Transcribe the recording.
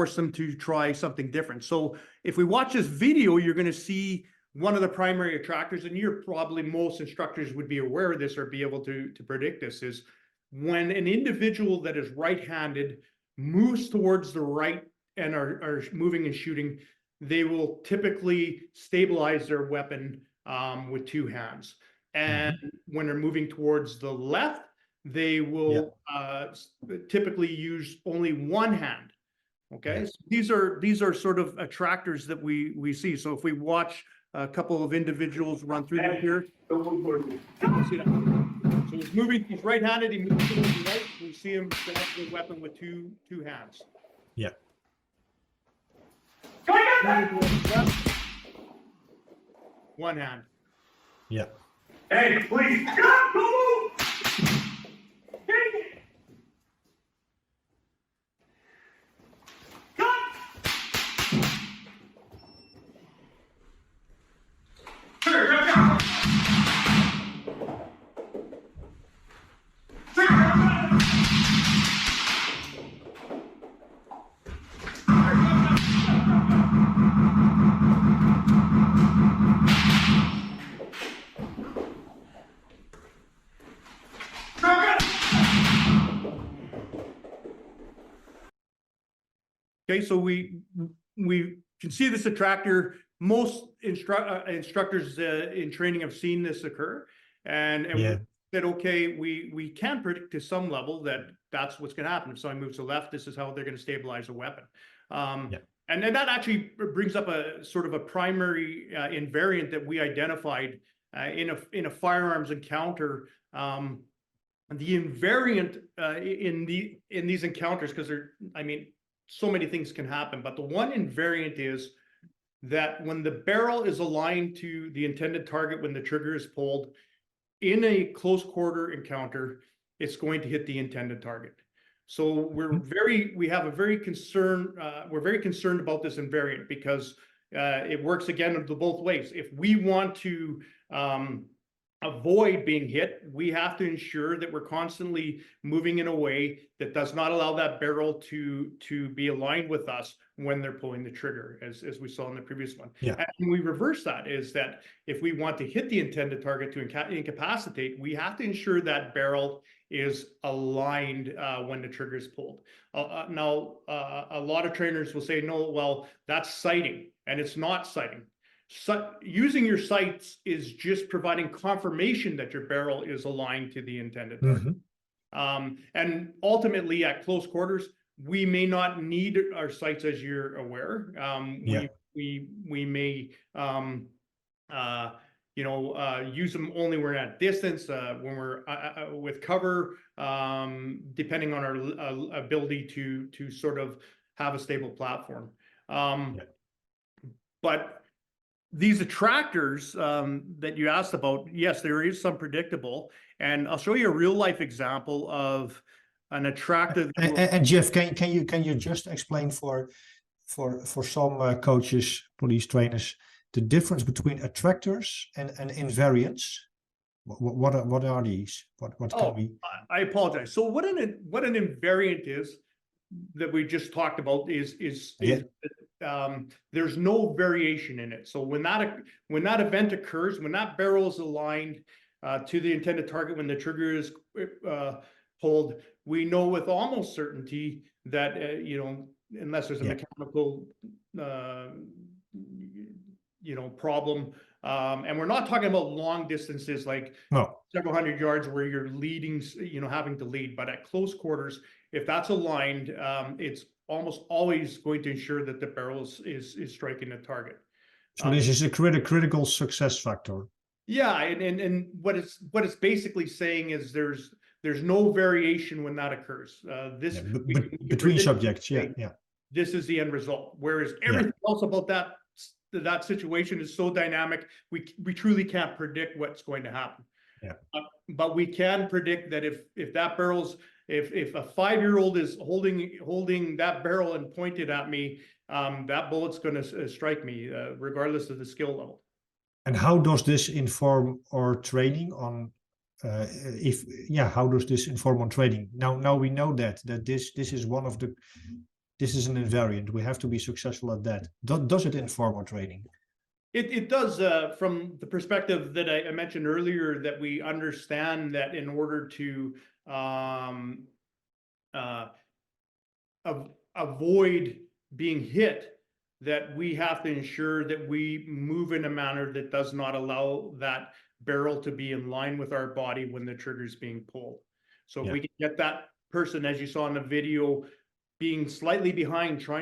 force them to try something different. So if we watch this video, you're going to see one of the primary attractors, and you're probably, most instructors would be aware of this or be able to predict this, is when an individual that is right-handed moves towards the right and are moving and shooting, they will typically stabilize their weapon with two hands. And when they're moving towards the left, they will typically use only one hand. Okay, so these are sort of attractors that we see. So if we watch a couple of individuals run through them here, see that. So he's moving, he's right-handed, he moves to the right, we see him select the weapon with two hands. Yeah. One hand. Yeah. Hey, please. Okay, so we can see this attractor. Most instructors in training have seen this occur, and we said, okay, we can predict to some level that that's what's going to happen. If someone moves to the left, this is how they're going to stabilize a weapon. And then that actually brings up a sort of a primary invariant that we identified in a firearms encounter. The invariant in these encounters, because so many things can happen, but the one invariant is that when the barrel is aligned to the intended target, when the trigger is pulled in a close quarter encounter, it's going to hit the intended target. So we're very concerned about this invariant, because it works again both ways. If we want to avoid being hit, we have to ensure that we're constantly moving in a way that does not allow that barrel to be aligned with us when they're pulling the trigger, as we saw in the previous one. And we reverse that, is that if we want to hit the intended target to incapacitate, we have to ensure that barrel is aligned when the trigger is pulled. Now, a lot of trainers will say, no, well, that's sighting, and it's not sighting. So using your sights is just providing confirmation that your barrel is aligned to the intended target. And ultimately, at close quarters, we may not need our sights, as you're aware. We may use them only when we're at distance, when we're with cover, depending on our ability to sort of have a stable platform. But these attractors that you asked about, yes, there is some predictable, and I'll show you a real life example of an attractor. And Jeff, can you just explain for some coaches, police trainers, the difference between attractors and invariants? What are these? What can we? I apologize. So what an invariant is that we just talked about is there's no variation in it. So when that event occurs, when that barrel is aligned to the intended target, when the trigger is pulled, we know with almost certainty that unless there's a mechanical problem, and we're not talking about long distances like several hundred yards where you're leading, having to lead, but at close quarters, if that's aligned, it's almost always going to ensure that the barrel is striking the target. So this is a critical success factor. Yeah, and what it's basically saying is there's no variation when that occurs. Between subjects, this is the end result. Whereas everything else about that situation is so dynamic, we truly can't predict what's going to happen. But we can predict that if that barrel's if a 5-year-old is holding that barrel and pointed at me, that bullet's going to strike me, regardless of the skill level. And how does this inform our training on? How does this inform on training? Now we know that this is one of the this is an invariant. We have to be successful at that. Does it inform our training? It does, from the perspective that I mentioned earlier, that we understand that in order to avoid being hit, that we have to ensure that we move in a manner that does not allow that barrel to be in line with our body when the trigger is being pulled. So if we can get that person, as you saw in the video, being slightly behind, trying